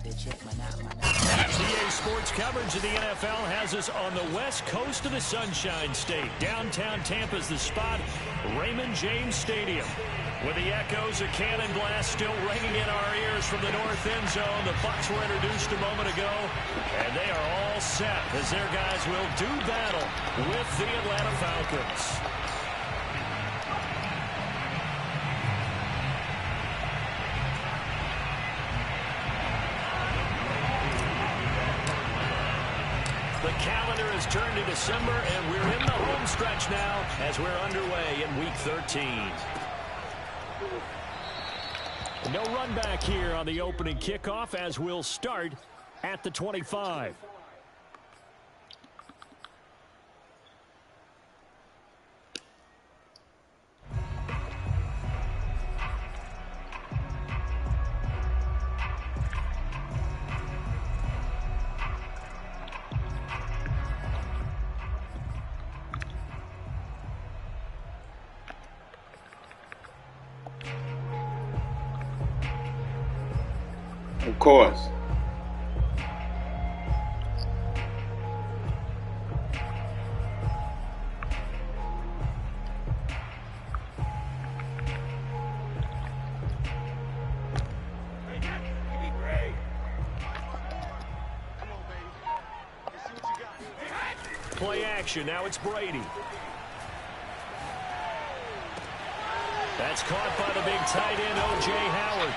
CA Sports coverage of the NFL has us on the west coast of the Sunshine State. Downtown Tampa's the spot, Raymond James Stadium. With the echoes of cannon blast still ringing in our ears from the north end zone, the Bucs were introduced a moment ago, and they are all set as their guys will do battle with the Atlanta Falcons. The calendar has turned to December, and we're in the home stretch now as we're underway in Week 13. No run back here on the opening kickoff as we'll start at the 25. Of course. Play action. Now it's Brady. That's caught by the big tight end, O.J. Howard.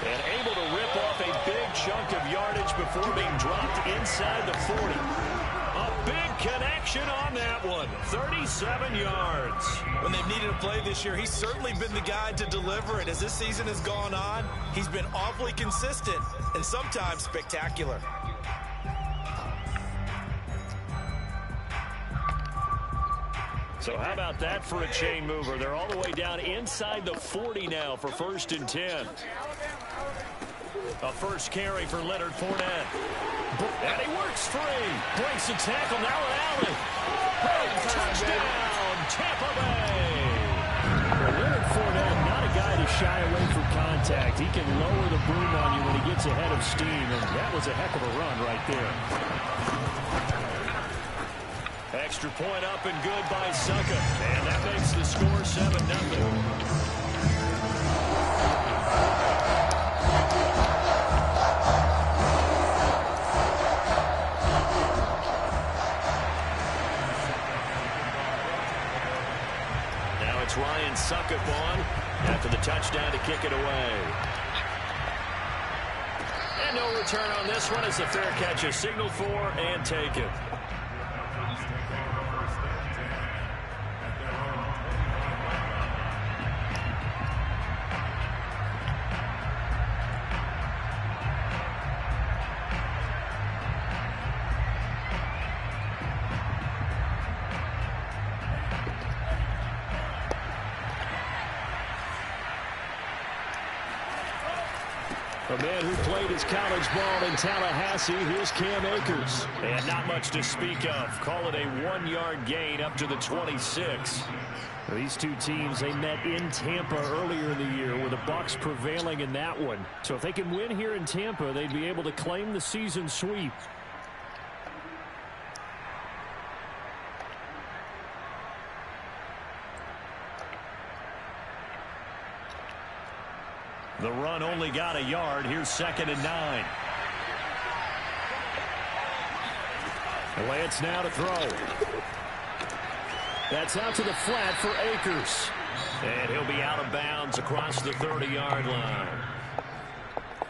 And able to rip off a big chunk of yardage before being dropped inside the 40. A big connection on that one. 37 yards. When they've needed a play this year, he's certainly been the guy to deliver it. As this season has gone on, he's been awfully consistent and sometimes spectacular. So how about that for a chain mover? They're all the way down inside the 40 now for 1st and 10. A first carry for Leonard Fournette. And he works free. Breaks a tackle. Now an alley. Oh, touchdown, Tampa Bay. Well, Leonard Fournette, not a guy to shy away from contact. He can lower the boom on you when he gets ahead of steam. And that was a heck of a run right there. Extra point up and good by Succa. And that makes the score 7-0. It's Ryan Suckup on after the touchdown to kick it away. And no return on this one as the fair catch is signaled for and taken. A man who played his college ball in Tallahassee, here's Cam Akers. And not much to speak of. Call it a 1-yard gain up to the 26. These two teams, they met in Tampa earlier in the year with the Bucs prevailing in that one. So if they can win here in Tampa, they'd be able to claim the season sweep. The run only got a yard. Here's 2nd and 9. Lance now to throw. That's out to the flat for Akers. And he'll be out of bounds across the 30-yard line.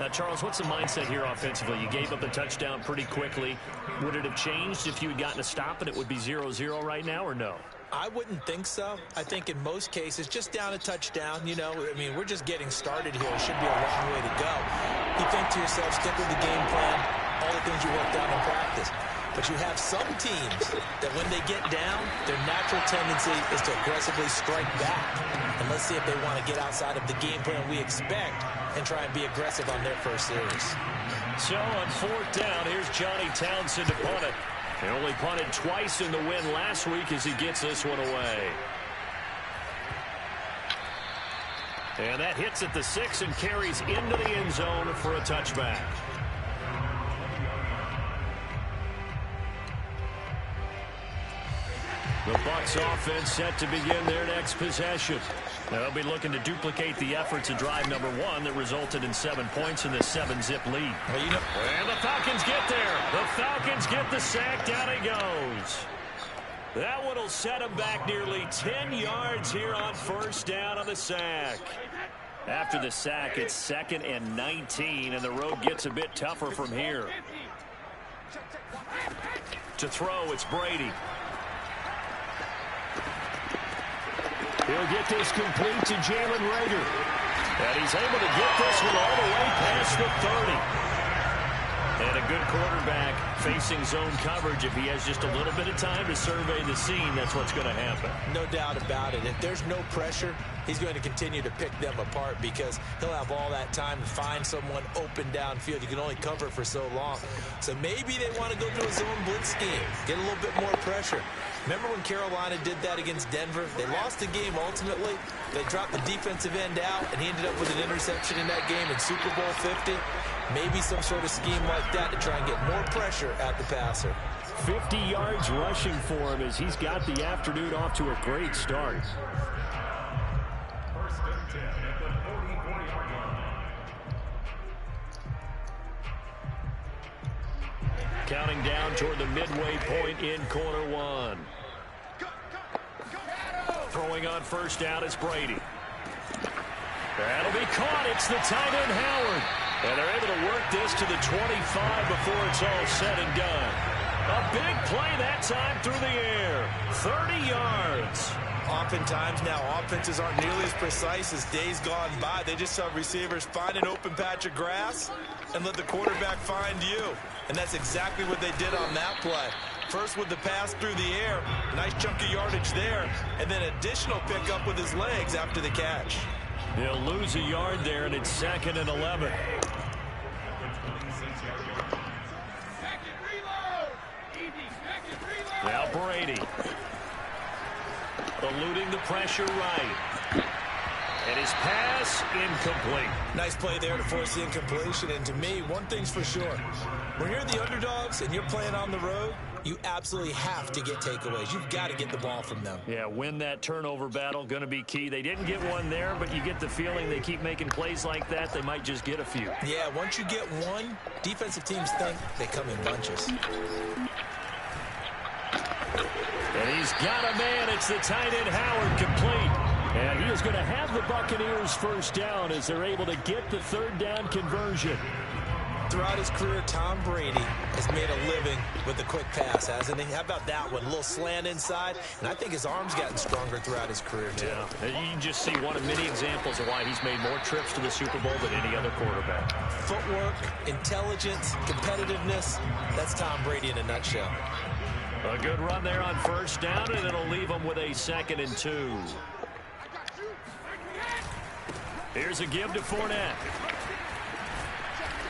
Now, Charles, what's the mindset here offensively? You gave up the touchdown pretty quickly. Would it have changed if you had gotten a stop and it would be 0-0 right now, or no? I wouldn't think so. I think in most cases, just down a touchdown, you know, I mean, we're just getting started here. It should be a long way to go. You think to yourself, stick with the game plan, all the things you worked out in practice. But you have some teams that when they get down, their natural tendency is to aggressively strike back. And let's see if they want to get outside of the game plan we expect and try and be aggressive on their first series. So on 4th down, here's Johnny Townsend to punt it. He only punted twice in the win last week as he gets this one away. And that hits at the 6 and carries into the end zone for a touchback. The Bucs offense set to begin their next possession. They'll be looking to duplicate the efforts of drive number 1 that resulted in 7 points in the 7-zip lead. Well, and the Falcons get there. The Falcons get the sack. Down he goes. That one will set him back nearly 10 yards here on first down on the sack. After the sack, it's 2nd and 19, and the road gets a bit tougher from here. To throw, it's Brady. He'll get this complete to Jalen Reagor. And he's able to get this one all the way past the 30. And a good quarterback facing zone coverage. If he has just a little bit of time to survey the scene, that's what's going to happen. No doubt about it. If there's no pressure, he's going to continue to pick them apart because he'll have all that time to find someone open downfield. You can only cover for so long. So maybe they want to go to a zone blitz scheme, get a little bit more pressure. Remember when Carolina did that against Denver? They lost the game ultimately. They dropped the defensive end out, and he ended up with an interception in that game in Super Bowl 50. Maybe some sort of scheme like that to try and get more pressure at the passer. 50 yards rushing for him as he's got the afternoon off to a great start. Counting down toward the midway point in quarter 1. Throwing on first down is Brady. That'll be caught. It's the tight end Howard. And they're able to work this to the 25 before it's all said and done. A big play that time through the air. 30 yards. Oftentimes now offenses aren't nearly as precise as days gone by. They just have receivers find an open patch of grass and let the quarterback find you. And that's exactly what they did on that play. First with the pass through the air. Nice chunk of yardage there. And then additional pickup with his legs after the catch. They'll lose a yard there, and it's 2nd and 11. Now Brady. Eluding the pressure right. And his pass incomplete. Nice play there to force the incompletion. And to me, one thing's for sure. When you're the underdogs and you're playing on the road, you absolutely have to get takeaways. You've got to get the ball from them. Yeah, win that turnover battle, going to be key. They didn't get one there, but you get the feeling they keep making plays like that, they might just get a few. Yeah, once you get one, defensive teams think they come in bunches. And he's got a man. It's the tight end Howard complete. And he is going to have the Buccaneers first down as they're able to get the third down conversion. Throughout his career, Tom Brady has made a living with the quick pass, hasn't he? How about that one? A little slant inside, and I think his arm's gotten stronger throughout his career, too. Yeah, you can just see one of many examples of why he's made more trips to the Super Bowl than any other quarterback. Footwork, intelligence, competitiveness, that's Tom Brady in a nutshell. A good run there on first down, and it'll leave him with a 2nd and 2. Here's a give to Fournette.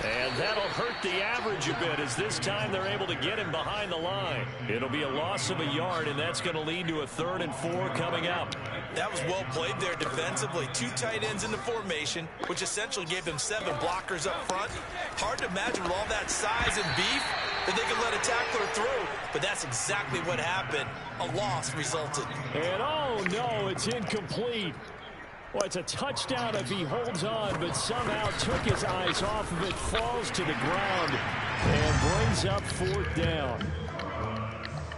And that'll hurt the average a bit as this time they're able to get him behind the line. It'll be a loss of a yard, and that's going to lead to a 3rd and 4 coming up. That was well played there defensively. 2 tight ends in the formation, which essentially gave them 7 blockers up front. Hard to imagine with all that size and beef that they could let a tackler through. But that's exactly what happened. A loss resulted. And oh no, it's incomplete. Well, it's a touchdown if he holds on, but somehow took his eyes off of it, falls to the ground, and brings up 4th down.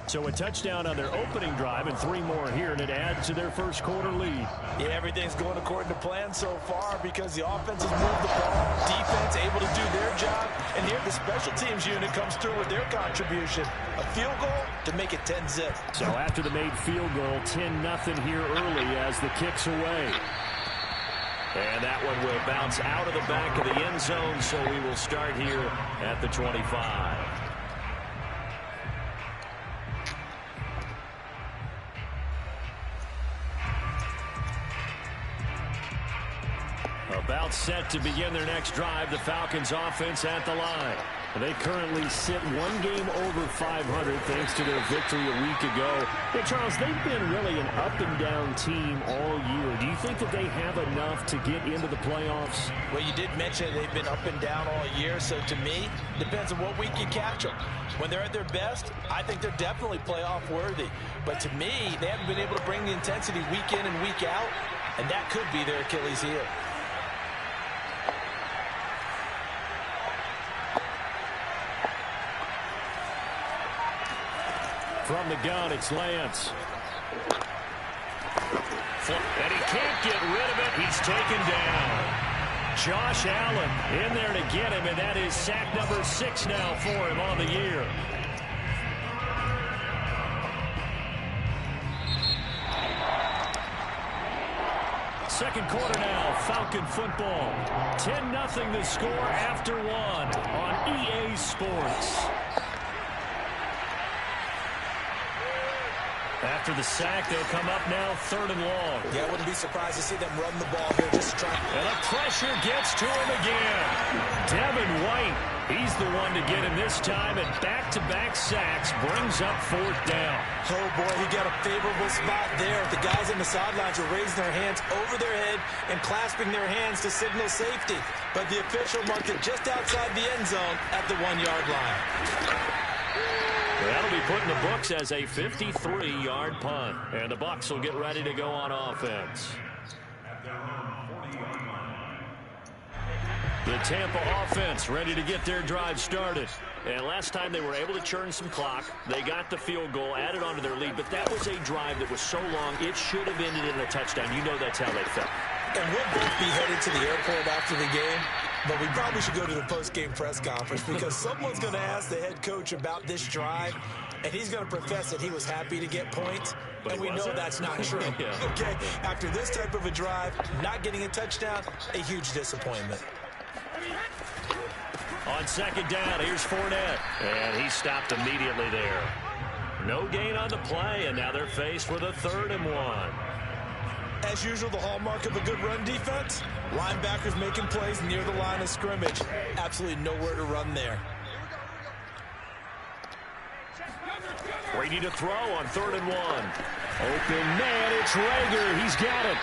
So a touchdown on their opening drive and 3 more here, and it adds to their first quarter lead. Yeah, everything's going according to plan so far because the offense has moved the ball, defense able to do their job, and here the special teams unit comes through with their contribution. A field goal to make it 10-zip. So after the made field goal, 10-0 here early as the kick's away. And that one will bounce out of the back of the end zone, so we will start here at the 25. About set to begin their next drive, the Falcons offense at the line. They currently sit one game over 500 thanks to their victory a week ago. Hey, Charles, they've been really an up-and-down team all year. Do you think that they have enough to get into the playoffs? Well, you did mention they've been up and down all year, so to me, depends on what week you catch them. When they're at their best, I think they're definitely playoff worthy. But to me, they haven't been able to bring the intensity week in and week out, and that could be their Achilles heel. From the gun, it's Lance. And he can't get rid of it. He's taken down. Josh Allen in there to get him, and that is sack number 6 now for him on the year. Second quarter now, Falcon football. 10-0 the score after 1 on EA Sports. After the sack, they'll come up now 3rd and long. Yeah, I wouldn't be surprised to see them run the ball here just to try. And the pressure gets to him again. Devin White, he's the one to get him this time, and back-to-back sacks brings up 4th down. Oh, boy, he got a favorable spot there. The guys on the sidelines were raising their hands over their head and clasping their hands to signal safety. But the official marked it just outside the end zone at the 1-yard line. That'll be put in the books as a 53-yard punt. And the Bucs will get ready to go on offense. The Tampa offense ready to get their drive started. And last time they were able to churn some clock. They got the field goal, added onto their lead. But that was a drive that was so long, it should have ended in a touchdown. You know that's how they felt. And we'll both be headed to the airport after the game. But we probably should go to the post-game press conference because someone's going to ask the head coach about this drive, and he's going to profess that he was happy to get points, and we know that's not true. Yeah. Okay, after this type of a drive, not getting a touchdown, a huge disappointment. On 2nd down, here's Fournette, and he stopped immediately there. No gain on the play, and now they're faced with a 3rd and 1. As usual, the hallmark of a good run defense, linebackers making plays near the line of scrimmage. Absolutely nowhere to run there. Ready to throw on 3rd and 1. Open man, it's Rager. He's got it.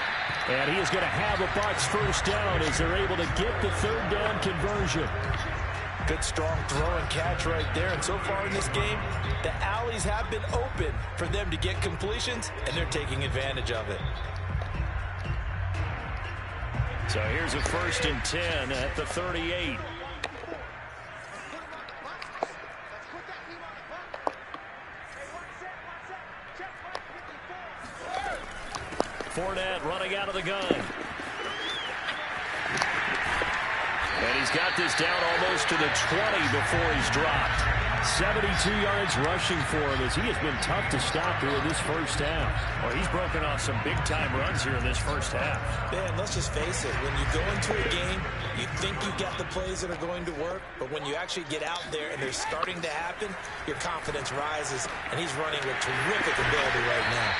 And he is going to have a Bucs 1st down as they're able to get the 3rd down conversion. Good strong throw and catch right there. And so far in this game, the alleys have been open for them to get completions, and they're taking advantage of it. So here's a 1st and 10 at the 38. Fournette running out of the gun. And he's got this down almost to the 20 before he's dropped. 72 yards rushing for him as he has been tough to stop here in this 1st half. Well, he's broken off some big-time runs here in this 1st half. Man, let's just face it. When you go into a game, you think you got the plays that are going to work, but when you actually get out there and they're starting to happen, your confidence rises, and he's running with terrific ability right now.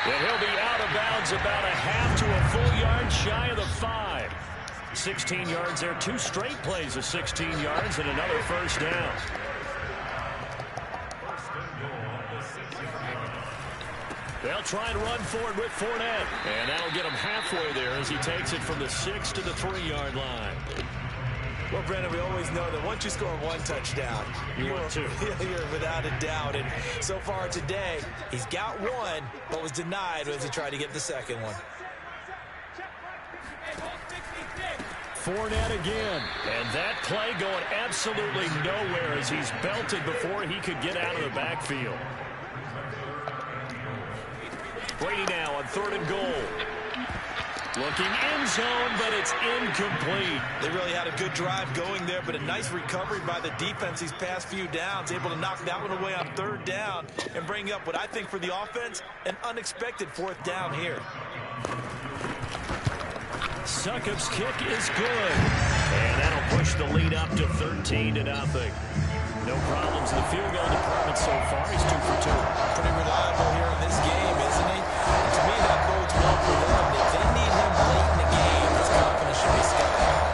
And he'll be out of bounds about a half to a full yard shy of the 5. 16 yards there, 2 straight plays of 16 yards and another 1st down. They'll try and run forward with Fournette. And that'll get him halfway there as he takes it from the 6 to the 3-yard line. Well, Brandon, we always know that once you score 1 touchdown, you want 2. You're without a doubt. And so far today, he's got 1, but was denied as he tried to get the 2nd one. Fournette again. And that play going absolutely nowhere as he's belted before he could get out of the backfield. Brady now on 3rd and goal. Looking end zone, but it's incomplete. They really had a good drive going there, but a nice recovery by the defense these past few downs, able to knock that one away on 3rd down and bring up what I think for the offense, an unexpected 4th down here. Succop's kick is good. And that'll push the lead up to 13-0. No problems in the field goal department so far. He's 2 for 2. Pretty reliable here in this game, isn't he? And to me, that bodes well for them. If they need him late in the game, his confidence should be sky high.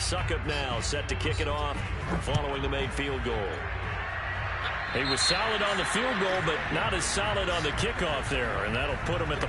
Succop now set to kick it off following the made field goal. He was solid on the field goal, but not as solid on the kickoff there, and that'll put him at the...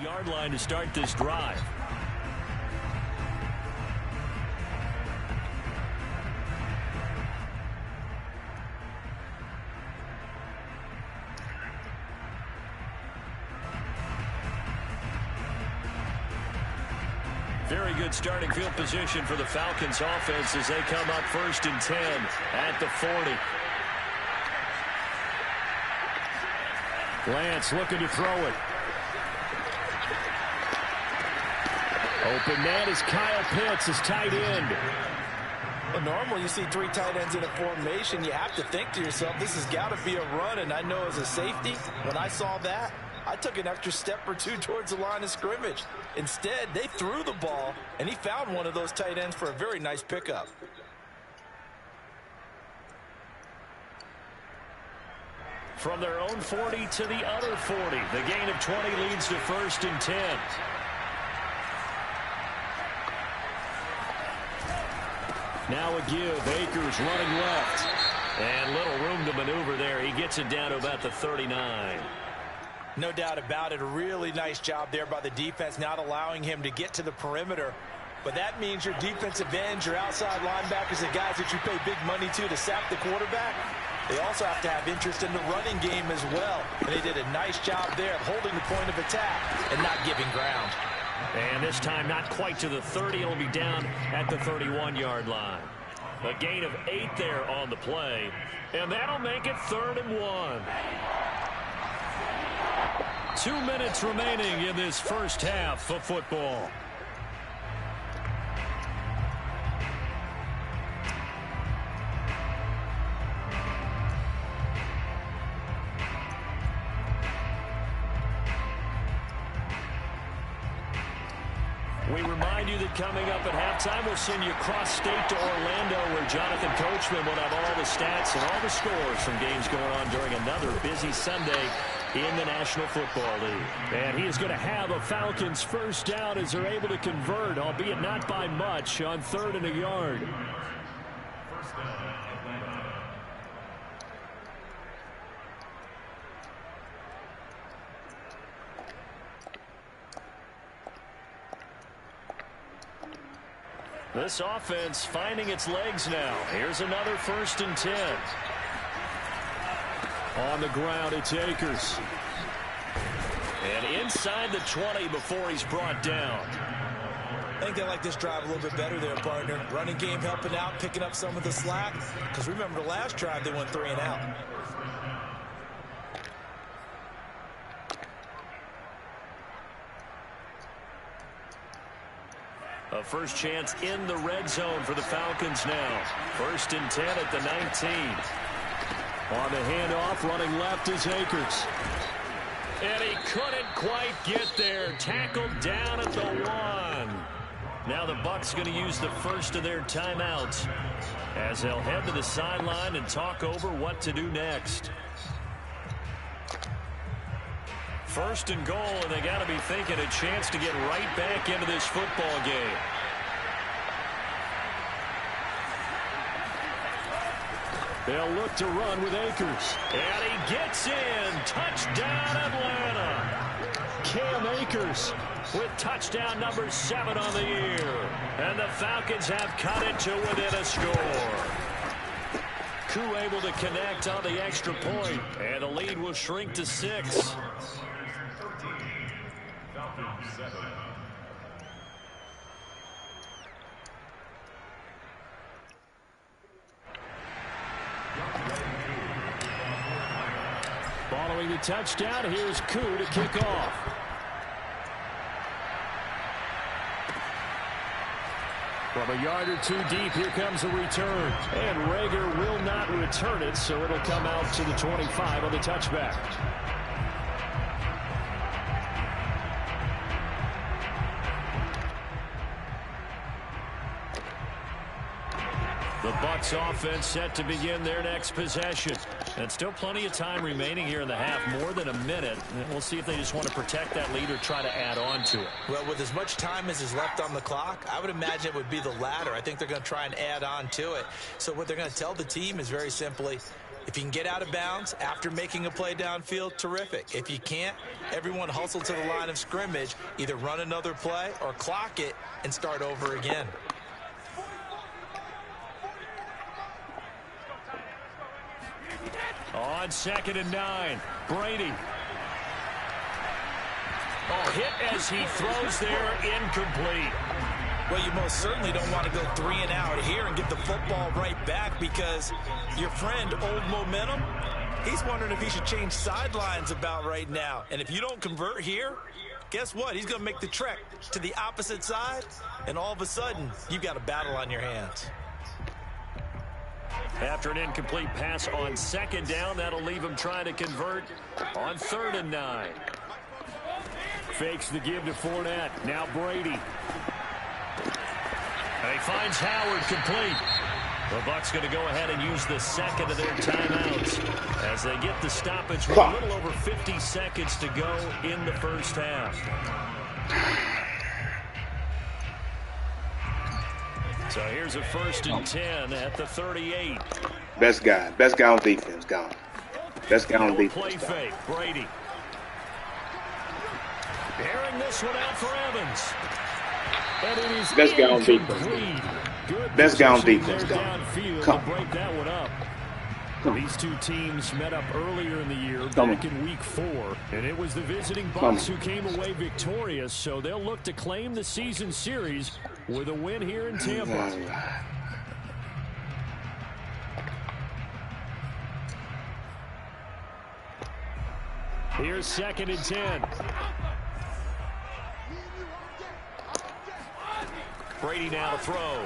yard line to start this drive. Very good starting field position for the Falcons offense as they come up 1st and 10 at the 40. Lance looking to throw it. Open man is Kyle Pitts, his tight end. Well, normally you see 3 tight ends in a formation. You have to think to yourself, this has got to be a run. And I know as a safety, when I saw that, I took an extra step or 2 towards the line of scrimmage. Instead, they threw the ball, and he found one of those tight ends for a very nice pickup. From their own 40 to the other 40. The gain of 20 leads to 1st and 10. Now a give. Akers running left. And little room to maneuver there. He gets it down to about the 39. No doubt about it. A really nice job there by the defense, not allowing him to get to the perimeter. But that means your defensive ends, your outside linebackers, the guys that you pay big money to sack the quarterback, they also have to have interest in the running game as well. And they did a nice job there of holding the point of attack and not giving ground. And this time not quite to the 30. It'll be down at the 31-yard line. A gain of 8 there on the play. And that'll make it 3rd and 1. 2 minutes remaining in this first half of football. We remind you that coming up at halftime, we'll send you cross-state to Orlando, where Jonathan Coachman will have all the stats and all the scores from games going on during another busy Sunday in the National Football League. And he is going to have a Falcons first down as they're able to convert, albeit not by much, on 3rd and a yard. This offense finding its legs now. Here's another 1st and 10. On the ground, it's Akers. And inside the 20 before he's brought down. I think they like this drive a little bit better there, partner. Running game helping out, picking up some of the slack. Because remember the last drive, they went 3 and out. A first chance in the red zone for the Falcons now. 1st and 10 at the 19. On the handoff, running left is Akers. And he couldn't quite get there. Tackled down at the 1. Now the Bucs going to use the first of their timeouts as they'll head to the sideline and talk over what to do next. 1st and goal, and they got to be thinking a chance to get right back into this football game. They'll look to run with Akers. And he gets in. Touchdown, Atlanta. Cam Akers with touchdown number 7 on the year. And the Falcons have cut it to within a score. Koo able to connect on the extra point, and the lead will shrink to 6. Following the touchdown, here's Koo to kick off. From a yard or two deep, here comes a return. And Rager will not return it, so it'll come out to the 25 on the touchback. The Bucs offense set to begin their next possession. And still plenty of time remaining here in the half, more than a minute. And we'll see if they just want to protect that lead or try to add on to it. Well, with as much time as is left on the clock, I would imagine it would be the latter. I think they're going to try and add on to it. So what they're going to tell the team is very simply, if you can get out of bounds after making a play downfield, terrific. If you can't, everyone hustle to the line of scrimmage, either run another play or clock it and start over again. On 2nd and 9, Brady. Oh, hit as he throws there, incomplete. Well, you most certainly don't want to go 3 and out here and get the football right back, because your friend, Old Momentum, he's wondering if he should change sidelines about right now. And if you don't convert here, guess what? He's going to make the trek to the opposite side, and all of a sudden, you've got a battle on your hands. After an incomplete pass on 2nd down, that'll leave him trying to convert on 3rd and 9. Fakes the give to Fournette. Now Brady. And he finds Howard complete. The Bucs going to go ahead and use the second of their timeouts as they get the stoppage with a little over 50 seconds to go in the first half. So here's a 1st and 10 at the 38. Best guy on defense, gone. Best guy on defense. Play fake, Brady. Airing this one out for Evans. And it is best guy on defense. Best guy on defense, gone. Come. To break that one up. These two teams met up earlier in the year, back in week 4, and it was the visiting Bucs who came away victorious, so they'll look to claim the season series with a win here in Tampa. Here's 2nd and 10. Brady now to throw.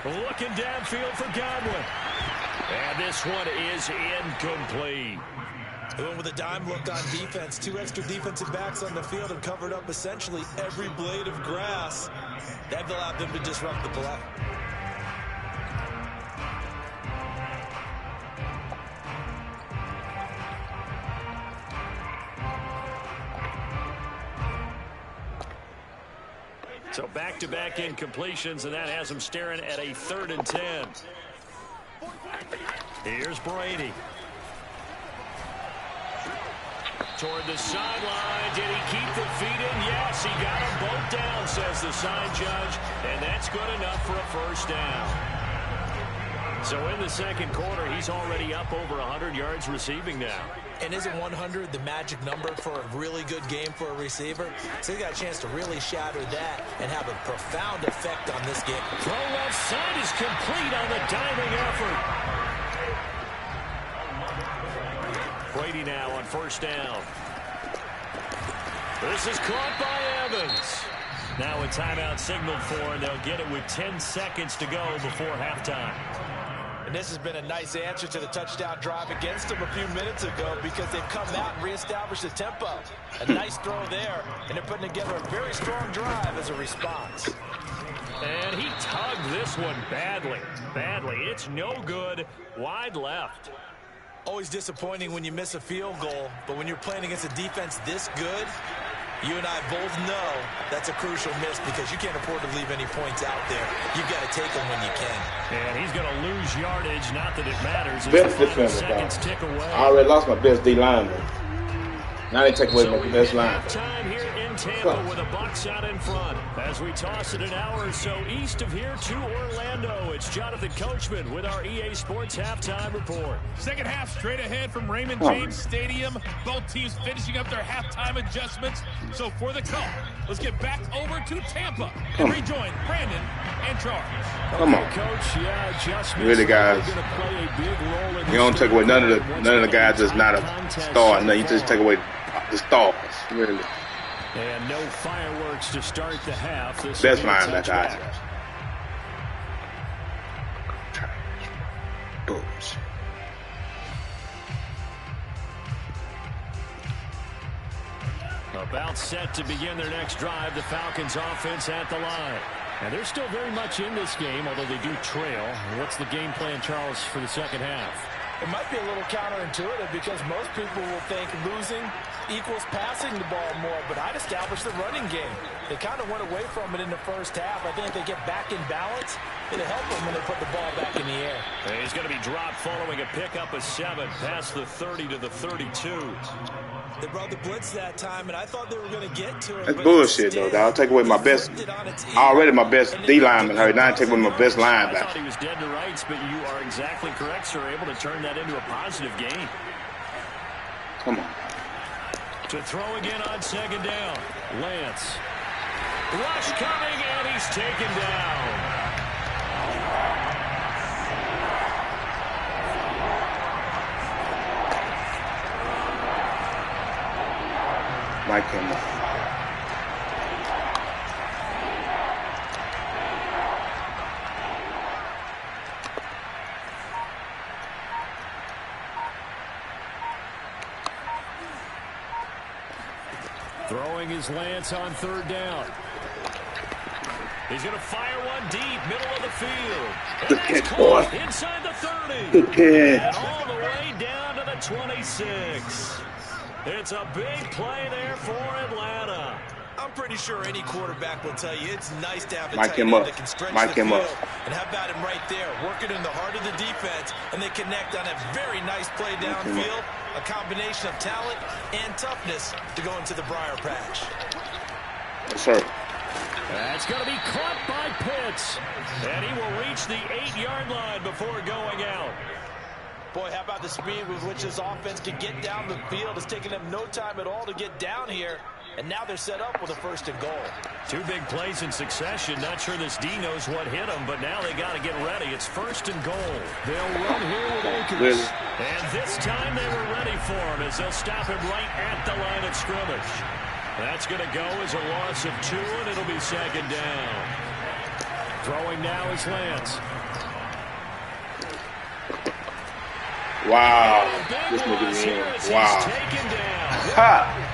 Looking downfield for Godwin. And this one is incomplete. They went with a dime look on defense. 2 extra defensive backs on the field and covered up essentially every blade of grass. That allowed them to disrupt the play. So back-to-back incompletions, and that has them staring at a 3rd and 10. Here's Brady. Toward the sideline. Did he keep the feet in? Yes, he got them both down, says the sign judge. And that's good enough for a 1st down. So in the 2nd quarter, he's already up over 100 yards receiving now. And isn't 100 the magic number for a really good game for a receiver? So he got a chance to really shatter that and have a profound effect on this game. Throw left side is complete on the diving effort. Brady now on 1st down. This is caught by Evans. Now a timeout signaled for, and they'll get it with 10 seconds to go before halftime. And this has been a nice answer to the touchdown drive against them a few minutes ago, because they've come out and reestablished the tempo. A nice throw there, and they're putting together a very strong drive as a response. And he tugged this one badly. It's no good. Wide left. Always disappointing when you miss a field goal, but when you're playing against a defense this good, you and I both know that's a crucial miss, because you can't afford to leave any points out there. You've got to take them when you can. And he's going to lose yardage. Not that it matters. Best defense. Seconds tick away. I already lost my best D lineman. Now they take away my best line. Time here in Tampa with the Bucs out in front. As we toss it an hour or so east of here to Orlando, it's Jonathan Coachman with our EA Sports Halftime Report. Second half straight ahead from Raymond James Stadium. Both teams finishing up their halftime adjustments. So for the call, let's get back over to Tampa and rejoin Brandon and Charles. Come on, Coach. Yeah, adjustments. Really, guys. Play a big role in you don't take away none of the guys that's not a star. No, you just take away the stars. Really. And no fireworks to start the half. This Best linebacker I have. Booms. About set to begin their next drive. The Falcons offense at the line. And they're still very much in this game, although they do trail. What's the game plan, Charles, for the second half? It might be a little counterintuitive because most people will think losing equals passing the ball more, but I'd establish the running game. They kind of went away from it in the first half. I think if they get back in balance, it'll help them when they put the ball back in the air. And he's going to be dropped following a pickup of 7 past the 30 to the 32. They brought the blitz that time, and I thought they were going to get to it. That's bullshit, though. I'll take away my best. Already my best D lineman hurt. Now I take away my best I linebacker. thought he was dead to rights, but you are exactly correct, sir. Able to turn that into a positive gain. Come on. To throw again on second down. Lance. Rush coming, and he's taken down. Mike Kimball. Throwing his Lance on third down. He's going to fire one deep, middle of the field. Good catch, boy. Inside the 30. Good catch. And all the way down to the 26. It's a big play there for Atlanta. I'm pretty sure any quarterback will tell you it's nice to have a Mike tight him end up. that can stretch Mike the him field. up. And how about him right there, working in the heart of the defense, and they connect on a very nice play downfield, a combination of talent and toughness to go into the briar patch. Yes, sir. That's going to be caught by Pitts. And he will reach the 8-yard line before going out. Boy, how about the speed with which this offense can get down the field? It's taken them no time at all to get down here. And now they're set up with a 1st and goal. 2 big plays in succession. Not sure this D knows what hit them, but now they got to get ready. It's 1st and goal. They'll run here with Akers. And this time they were ready for him as they'll stop him right at the line of scrimmage. That's going to go as a loss of 2, and it'll be 2nd down. Throwing now is Lance. Wow. This nigga's in. Wow. Ha!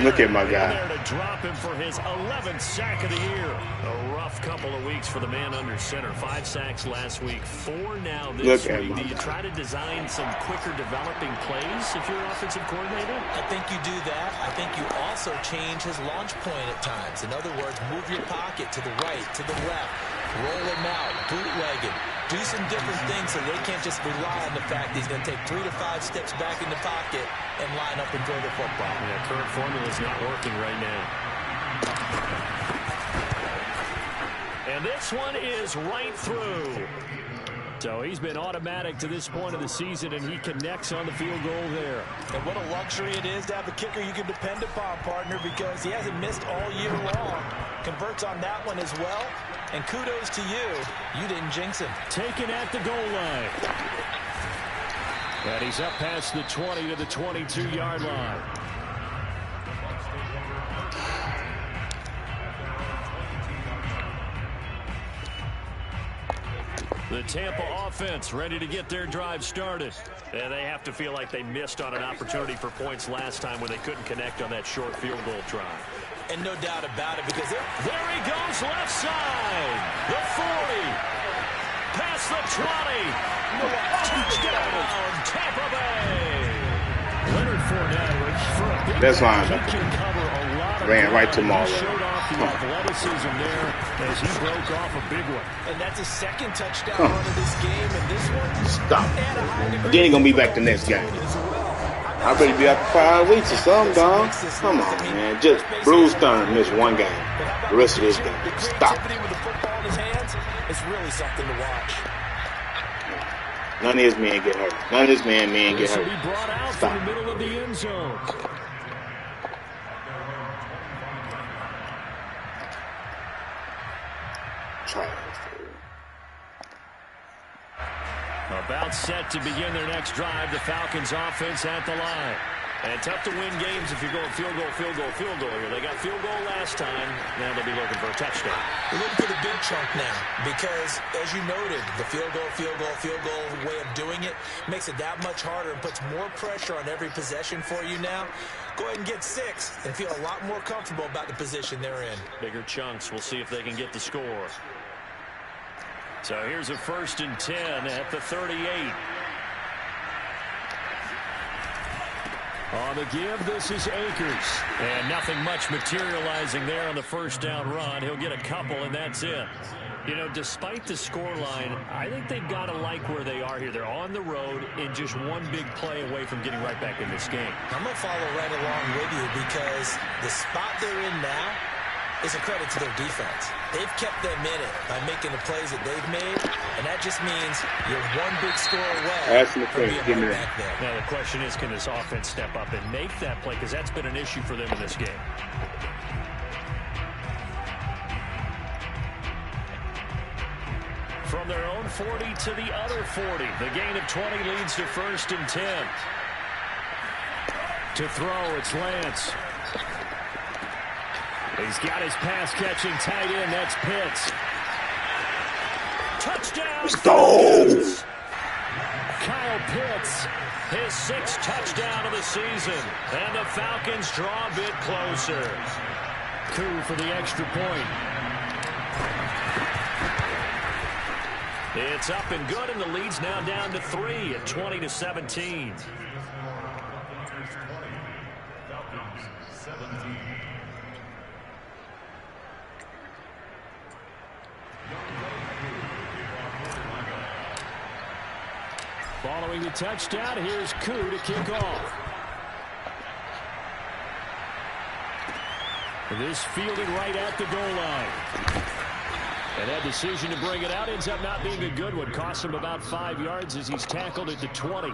Look at my guy. There to drop him for his 11th sack of the year. A rough couple of weeks for the man under center. 5 sacks last week, 4 now this week. Do you try to design some quicker developing plays if you're an offensive coordinator? I think you do that. I think you also change his launch point at times. In other words, move your pocket to the right, to the left. Roll him out, bootleg him. Do some different things so they can't just rely on the fact that he's going to take 3 to 5 steps back in the pocket and line up and throw the football. Yeah, current formula is not working right now. And this one is right through. So he's been automatic to this point of the season, and he connects on the field goal there. And what a luxury it is to have a kicker you can depend upon, partner, because he hasn't missed all year long. Converts on that one as well. And kudos to you. You didn't jinx him. Taken at the goal line. And he's up past the 20 to the 22-yard line. The Tampa offense ready to get their drive started. And they have to feel like they missed on an opportunity for points last time when they couldn't connect on that short field goal drive. And no doubt about it, because there he goes, left side. The 40. Past the 20. Touchdown, Tampa Bay. Leonard Fournette for a big that's fine. Ran right to Marlon. Showed off the athleticism there as he broke off a big one. And that's his 2nd touchdown run of this game. And this one, stop. Then he's going to be back the next game. I better be out for 5 weeks or something, dog. Come on, man. Just Bruce Stern missed 1 game. The rest of this game. Stop. With the football in his hands, it's really something to watch. None of his men get hurt. None of his men get hurt. This will be brought out from the middle of the end zone. About set to begin their next drive, the Falcons offense at the line. And tough to win games if you're going field goal, field goal, field goal here. They got field goal last time. Now they'll be looking for a touchdown. We're looking for the big chunk now because, as you noted, the field goal way of doing it makes it that much harder and puts more pressure on every possession for you now. Go ahead and get 6 and feel a lot more comfortable about the position they're in. Bigger chunks. We'll see if they can get the score. So here's a 1st and 10 at the 38. On the give, this is Akers. And nothing much materializing there on the first down run. He'll get a couple, and that's it. You know, despite the scoreline, I think they've got to like where they are here. They're on the road in just one big play away from getting right back in this game. I'm going to follow right along with you because the spot they're in now is a credit to their defense. They've kept them in it by making the plays that they've made, and that just means you're one big score away from being right back there. Now the question is, can this offense step up and make that play? Because that's been an issue for them in this game. From their own 40 to the other 40. The gain of 20 leads to 1st and 10. To throw, it's Lance. He's got his pass-catching tight end. That's Pitts. Touchdown! Let's go! Kyle Pitts, his 6th touchdown of the season. And the Falcons draw a bit closer. Coup for the extra point. It's up and good, and the lead's now down to 3 at 20-17. Following the touchdown, here's Coup to kick off. And this fielded right at the goal line. And that decision to bring it out ends up not being a good one. Costs him about 5 yards as he's tackled at the 20.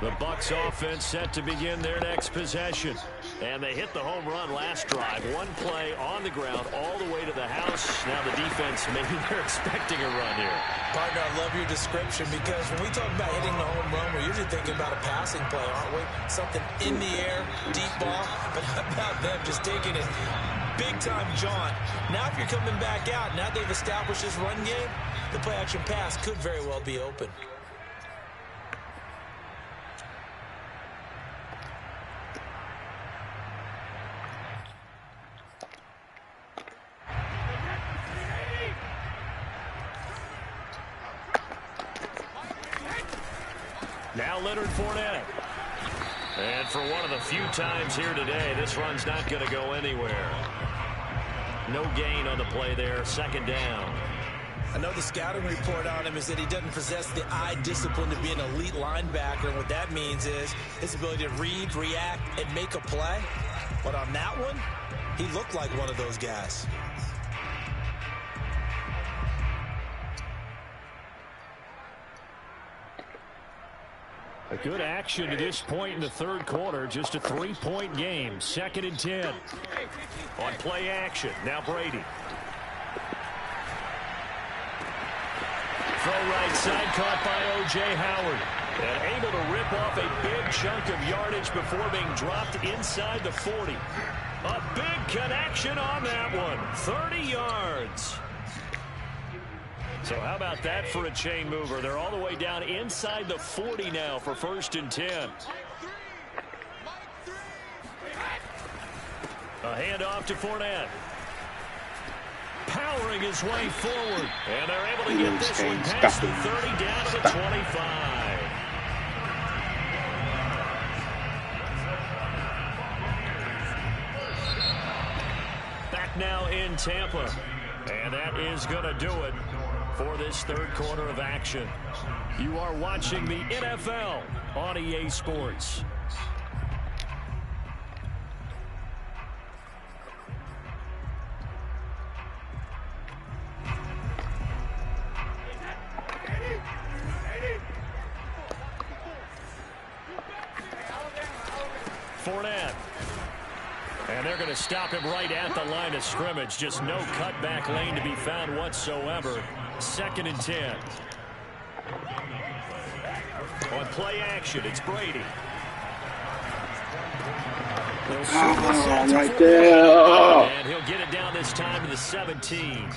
The Bucs offense set to begin their next possession. And they hit the home run last drive. One play on the ground all the way to the house. Now the defense, maybe they're expecting a run here. Partner, I love your description because when we talk about hitting the home run, we're usually thinking about a passing play, aren't we? Something in the air, deep ball. But how about them just taking it big-time jaunt? Now if you're coming back out, now they've established this run game, the play-action pass could very well be open. Now Leonard Fournette. And for one of the few times here today, this run's not going to go anywhere. No gain on the play there. 2nd down. I know the scouting report on him is that he doesn't possess the eye discipline to be an elite linebacker. And what that means is his ability to read, react, and make a play. But on that one, he looked like one of those guys. A good action to this point in the 3rd quarter. Just a 3-point game. 2nd and 10. On play action. Now Brady. Throw right side caught by O.J. Howard. And able to rip off a big chunk of yardage before being dropped inside the 40. A big connection on that one. 30 yards. So how about that for a chain mover? They're all the way down inside the 40 now for 1st and 10. A handoff to Fournette. Powering his way forward. And they're able to get this one past the 30 down to the 25. Back now in Tampa. And that is going to do it for this 3rd quarter of action. You are watching the NFL on EA Sports. Fournette. And they're going to stop him right at the line of scrimmage. Just no cutback lane to be found whatsoever. 2nd and 10. On play action, it's Brady. Right there. And he'll get it down this time to the 17.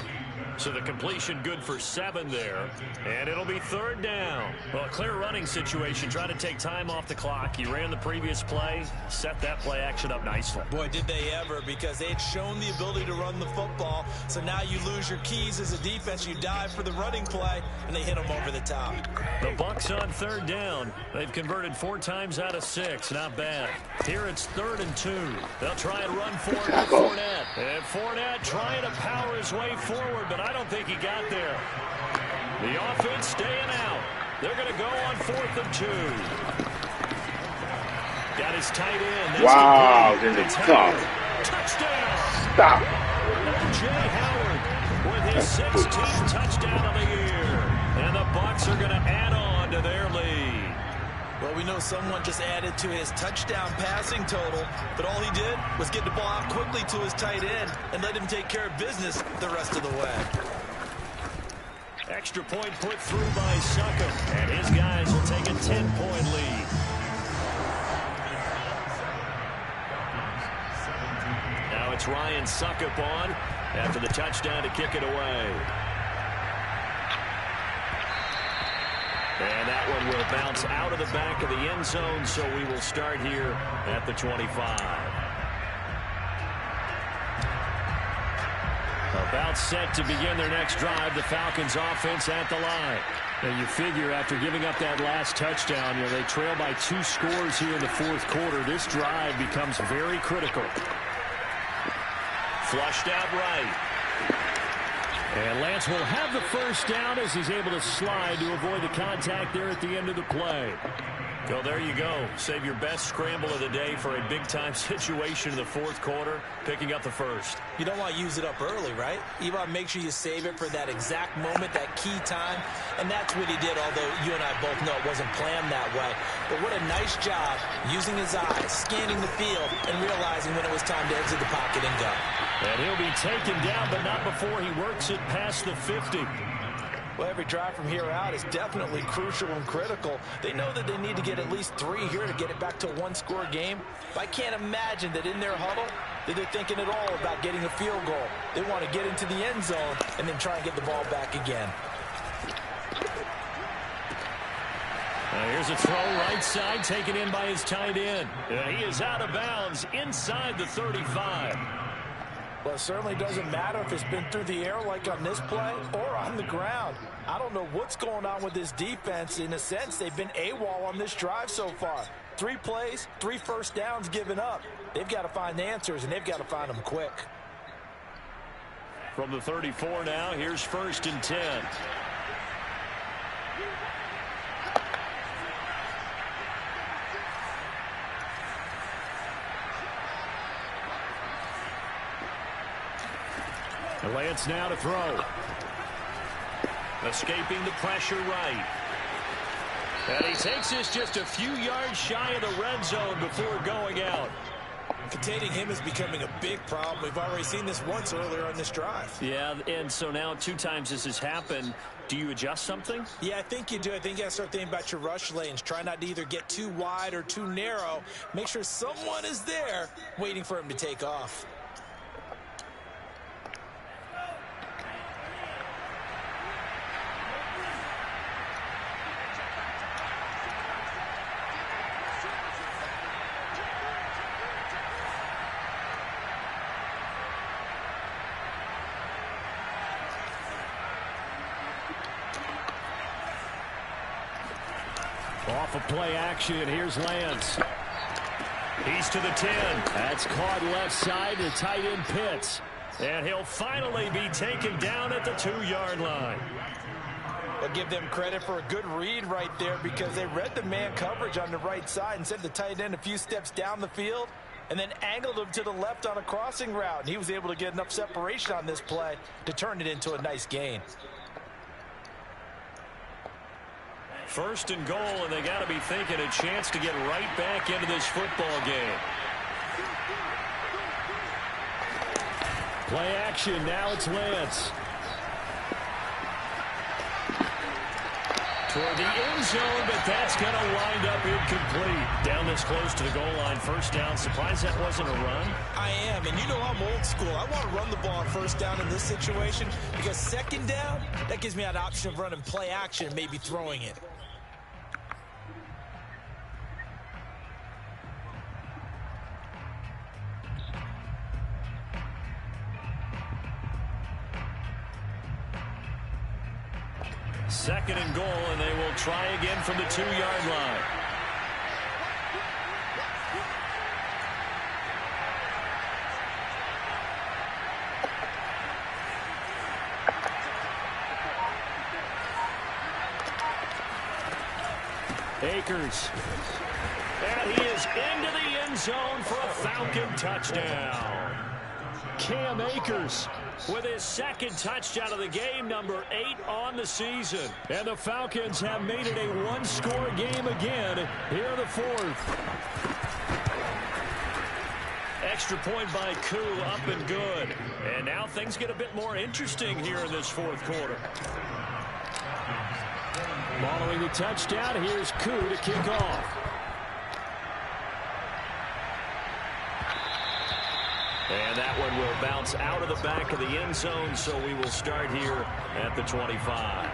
So the completion good for 7 there. And it'll be 3rd down. Well, a clear running situation. Trying to take time off the clock. He ran the previous play. Set that play action up nicely. Boy, did they ever, because they had shown the ability to run the football. So now you lose your keys as a defense. You dive for the running play, and they hit them over the top. The Bucs on 3rd down. They've converted 4 times out of 6. Not bad. Here it's 3rd and 2. They'll try and run forward with Fournette. And Fournette trying to power his way forward, but I don't think he got there. The offense staying out. They're going to go on 4th and 2. Got his tight end. That's wow, then the cut. Touchdown. Stop. Jay Howard with his 16th touchdown of the year. And the Bucs are going to add on to their lead. Well, we know someone just added to his touchdown passing total, but all he did was get the ball out quickly to his tight end and let him take care of business the rest of the way. Extra point put through by Succop, and his guys will take a 10-point lead. Now it's Ryan Succop on after the touchdown to kick it away. And that one will bounce out of the back of the end zone, so we will start here at the 25. About set to begin their next drive, the Falcons offense at the line. And you figure after giving up that last touchdown, they trail by 2 scores here in the 4th quarter. This drive becomes very critical. Flushed out right. And Lance will have the 1st down as he's able to slide to avoid the contact there at the end of the play. So there you go. Save your best scramble of the day for a big-time situation in the 4th quarter, picking up the 1st. You don't want to use it up early, right? You want to make sure you save it for that exact moment, that key time. And that's what he did, although you and I both know it wasn't planned that way. But what a nice job using his eyes, scanning the field, and realizing when it was time to exit the pocket and go. And he'll be taken down, but not before he works it past the 50. Well, every drive from here out is definitely crucial and critical. They know that they need to get at least 3 here to get it back to a 1-score game. But I can't imagine that in their huddle that they're thinking at all about getting a field goal. They want to get into the end zone and then try and get the ball back again. Here's a throw right side, taken in by his tight end. He is out of bounds inside the 35. Well, it certainly doesn't matter if it's been through the air like on this play or on the ground. I don't know what's going on with this defense. In a sense, they've been AWOL on this drive so far. 3 plays, 3 first downs given up. They've got to find answers, and they've got to find them quick. From the 34 now, here's 1st and 10. Lance now to throw. Escaping the pressure right. And he takes this just a few yards shy of the red zone before going out. Containing him is becoming a big problem. We've already seen this once earlier on this drive. Yeah, and so now 2 times this has happened. Do you adjust something? Yeah, I think you do. I think you got to start thinking about your rush lanes. Try not to either get too wide or too narrow. Make sure someone is there waiting for him to take off. Off of play action, here's Lance. He's to the 10. That's caught left side to tight end Pitts. And he'll finally be taken down at the 2-yard line. I'll give them credit for a good read right there because they read the man coverage on the right side and sent the tight end a few steps down the field and then angled him to the left on a crossing route. And he was able to get enough separation on this play to turn it into a nice gain. 1st and goal, and they got to be thinking a chance to get right back into this football game. Play action. Now it's Lance. Toward the end zone, but that's going to wind up incomplete. Down this close to the goal line, first down. Surprised that wasn't a run? I am, and you know I'm old school. I want to run the ball on first down in this situation because second down, that gives me that option of running play action and maybe throwing it. Second and goal, and they will try again from the 2-yard line. Akers. And he is into the end zone for a Falcon touchdown. Cam Akers with his second touchdown of the game, number 8 on the season. And the Falcons have made it a one-score game again here in the fourth. Extra point by Koo, up and good. And now things get a bit more interesting here in this fourth quarter. Following the touchdown, here's Koo to kick off. And that one will bounce out of the back of the end zone, so we will start here at the 25.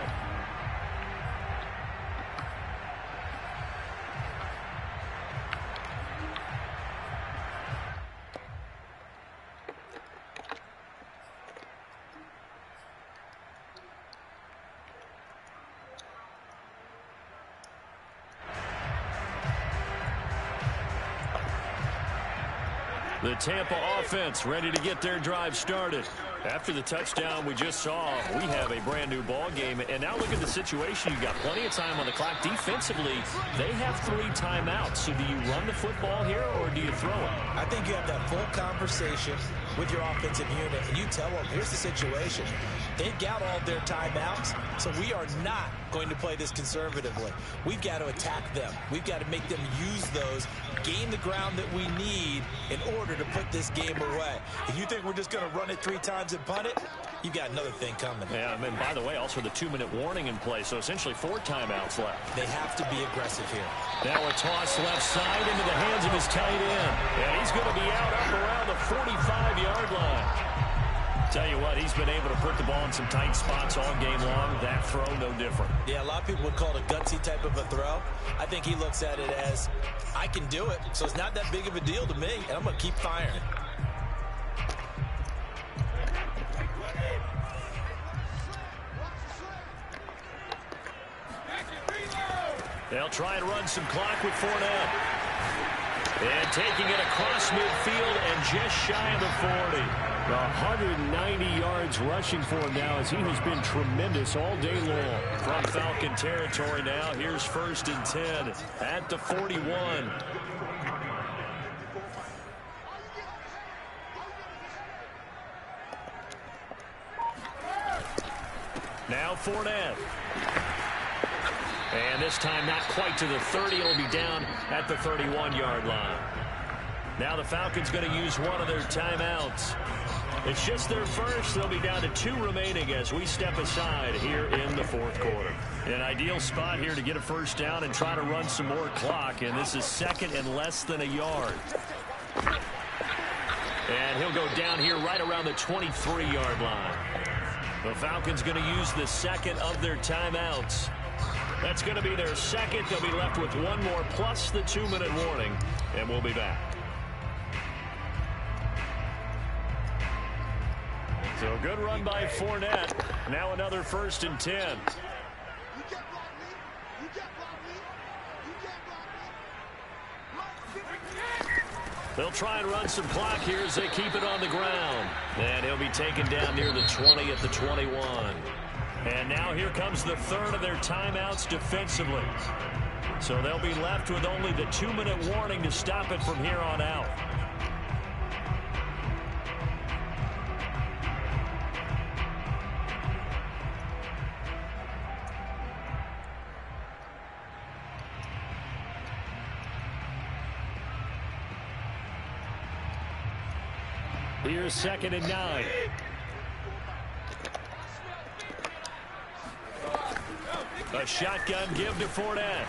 The Tampa offense ready to get their drive started. After the touchdown we just saw, we have a brand new ball game. And now look at the situation. You've got plenty of time on the clock. Defensively, they have 3 timeouts. So do you run the football here or do you throw it? I think you have that full conversation with your offensive unit, and you tell them, here's the situation. They've got all their timeouts, so we are not going to play this conservatively. We've got to attack them. We've got to make them use those, gain the ground that we need in order to put this game away. If you think we're just going to run it 3 times and punt it, you've got another thing coming. Yeah, and by the way, also the 2-minute warning in play, so essentially 4 timeouts left. They have to be aggressive here. Now a toss left side into the hands of his tight end. And he's going to be out up around the 45-yard line. Tell you what, he's been able to put the ball in some tight spots all game long. That throw, no different. Yeah, a lot of people would call it a gutsy type of a throw. I think he looks at it as, I can do it, so it's not that big of a deal to me, and I'm going to keep firing. They'll try and run some clock with Fournette. And taking it across midfield and just shy of the 40. 190 yards rushing for him now as he has been tremendous all day long. From Falcon territory now, here's 1st and 10 at the 41. Now Fournette. And this time not quite to the 30. It'll be down at the 31-yard line. Now the Falcons going to use one of their timeouts. It's just their first. They'll be down to 2 remaining as we step aside here in the fourth quarter. An ideal spot here to get a first down and try to run some more clock. And this is 2nd and less than a yard. And he'll go down here right around the 23-yard line. The Falcons going to use the 2nd of their timeouts. That's going to be their 2nd. They'll be left with 1 more plus the 2-minute warning. And we'll be back. So good run by Fournette. Now another 1st and 10. They'll try and run some clock here as they keep it on the ground. And he'll be taken down near the 20 at the 21. And now here comes the 3rd of their timeouts defensively. So they'll be left with only the 2-minute warning to stop it from here on out. Here's 2nd and 9. A shotgun give to Fournette.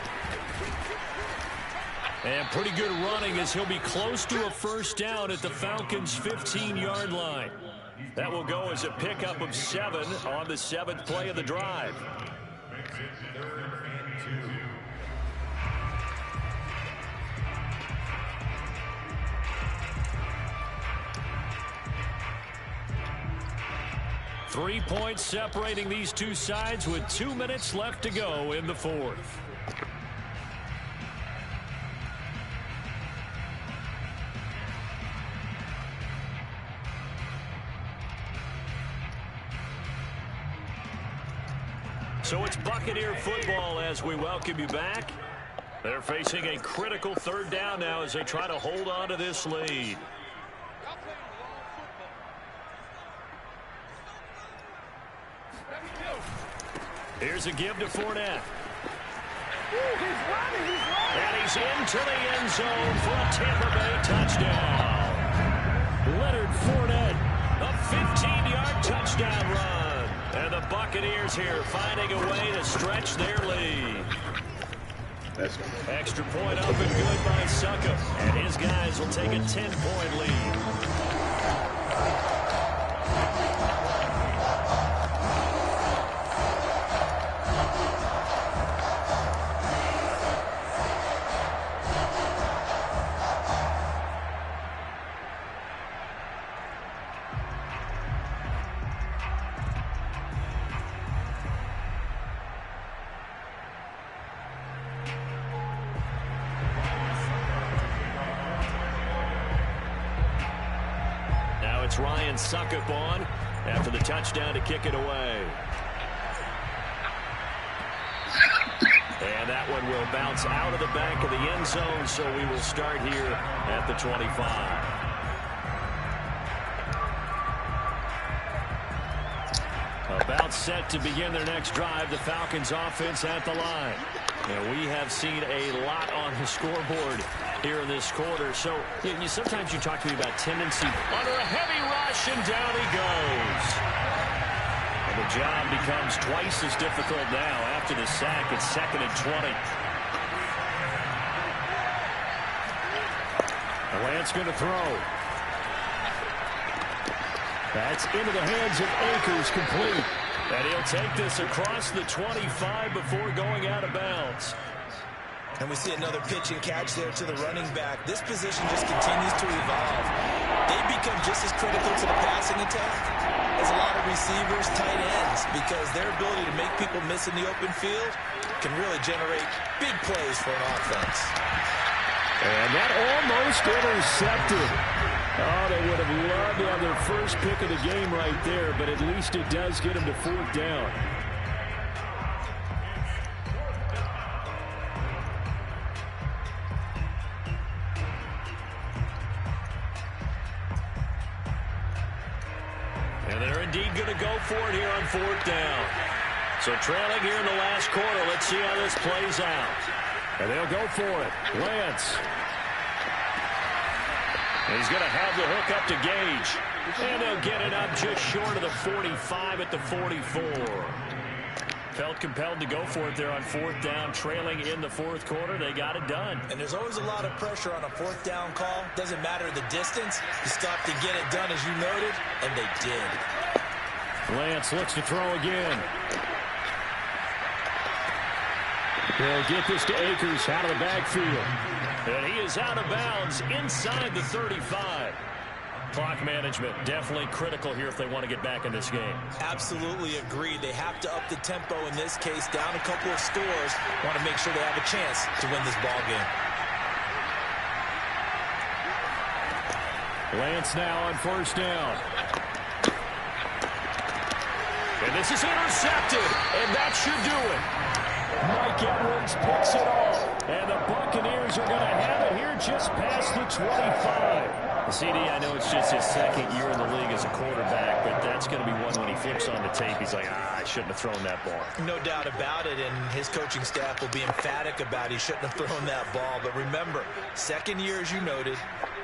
And pretty good running as he'll be close to a first down at the Falcons' 15-yard line. That will go as a pickup of 7 on the 7th play of the drive. Three points separating these two sides with 2 minutes left to go in the fourth. So it's Buccaneer football as we welcome you back. They're facing a critical 3rd down now as they try to hold on to this lead. Here's a give to Fournette. And he's into the end zone for a Tampa Bay touchdown. Leonard Fournette, a 15-yard touchdown run. And the Buccaneers here finding a way to stretch their lead. Extra point up and good by Succop. And his guys will take a 10-point lead. It's Ryan Succop on after the touchdown to kick it away. And that one will bounce out of the back of the end zone, so we will start here at the 25. About set to begin their next drive, the Falcons offense at the line. And we have seen a lot on the scoreboard here in this quarter. So sometimes you talk to me about tendency. Under a heavy rush, and down he goes. And the job becomes twice as difficult now after the sack. It's 2nd and 20. Lance going to throw. That's into the hands of Akers, complete. And he'll take this across the 25 before going out of bounds. And we see another pitch and catch there to the running back. This position just continues to evolve. They become just as critical to the passing attack as a lot of receivers, tight ends, because their ability to make people miss in the open field can really generate big plays for an offense. And that almost intercepted. Oh, they would have loved to have their first pick of the game right there, but at least it does get them to 4th down. And they're indeed going to go for it here on 4th down. So trailing here in the last quarter, let's see how this plays out. And they'll go for it. Lance. He's going to have the hook up to Gage. And they'll get it up just short of the 45 at the 44. Felt compelled to go for it there on 4th down, trailing in the 4th quarter. They got it done. And there's always a lot of pressure on a 4th down call. Doesn't matter the distance. You still have to get it done, as you noted, and they did. Lance looks to throw again. They'll get this to Akers out of the backfield. And he is out of bounds inside the 35. Clock management definitely critical here if they want to get back in this game. Absolutely agreed. They have to up the tempo in this case, down a couple of scores. Want to make sure they have a chance to win this ball game. Lance now on 1st down. And this is intercepted, and that should do it. Mike Edwards picks it off, and the Buccaneers are going to have it here just past the 25. CD, I know it's just his 2nd year in the league as a quarterback, but that's going to be one when he flips on the tape. He's like, I shouldn't have thrown that ball. No doubt about it, and his coaching staff will be emphatic about he shouldn't have thrown that ball. But remember, 2nd year, as you noted,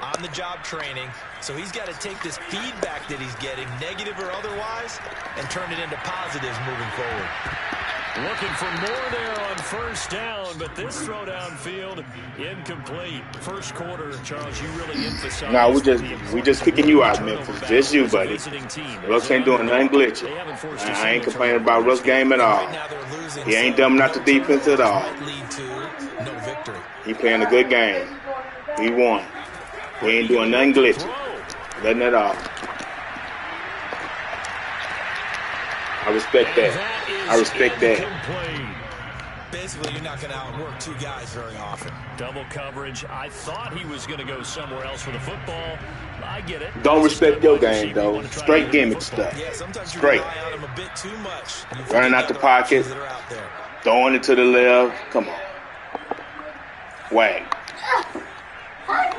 on-the-job training. So he's got to take this feedback that he's getting, negative or otherwise, and turn it into positives moving forward. Looking for more there on first down, but this throw downfield incomplete. First quarter, Charles, you really emphasized. No, we just kicking you out, Memphis. Just you, buddy. Russ ain't doing nothing glitchy. I ain't complaining about Russ' game at all. He ain't dumbing out the defense at all. He playing a good game. He won. He ain't doing nothing glitchy. Nothing at all. I respect that. I respect that. Basically, you're not going to outwork two guys very often. Double coverage. I thought he was going to go somewhere else for the football. I get it. Don't respect your game, though. Straight gimmick stuff. Yeah, sometimes you straight. rely on him a bit too much. Running out the pocket. Throwing it to the left. Come on. Wag.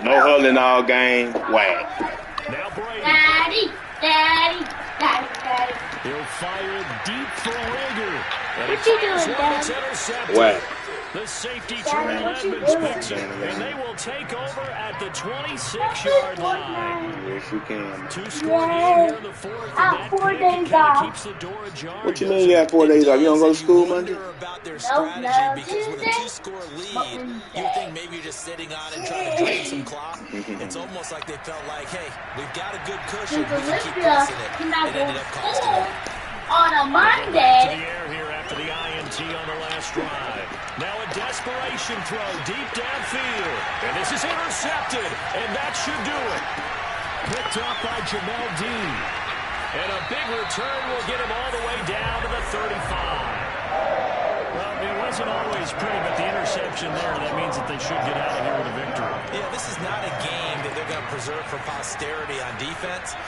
No huddling all game. Wag. Now Brady. Daddy. He'll fire deep for Rager. What you doing, Dad? Wag. The safety Terrell Edmonds picks it, and they will take over at the 26-yard line. Yes, you can. Two-score game here in the fourth. And 4 that days off. keeps the door ajar. What you mean you got 4 days off? You don't go to school Monday? About their No, strategy because with a Tuesday. two-score lead, you think maybe you're just sitting on and trying to drain some clock. It's almost like they felt like, hey, we've got a good cushion. We can keep pressing it. It ended up costing them. On a To the Monday. air here after the INT on the last drive. Now a desperation throw deep downfield. And this is intercepted. And that should do it. Picked up by Jamel Dean. And a big return will get him all the way down to the 35. Well, it wasn't always pretty, but the interception there, that means that they should get out of here with a victory. Yeah, this is not a game that they're going to preserve for posterity on defense.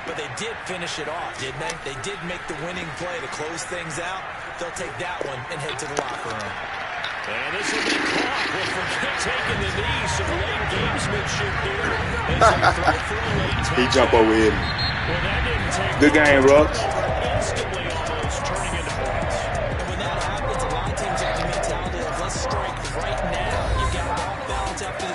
But they did finish it off, didn't they? They did make the winning play to close things out. They'll take that one and head to the locker room. And this will be caught. We'll forget taking the knee. Some late gamesmanship here. As he throw for a late touchdown. He jump over him. Well, that didn't take Good game, Russ.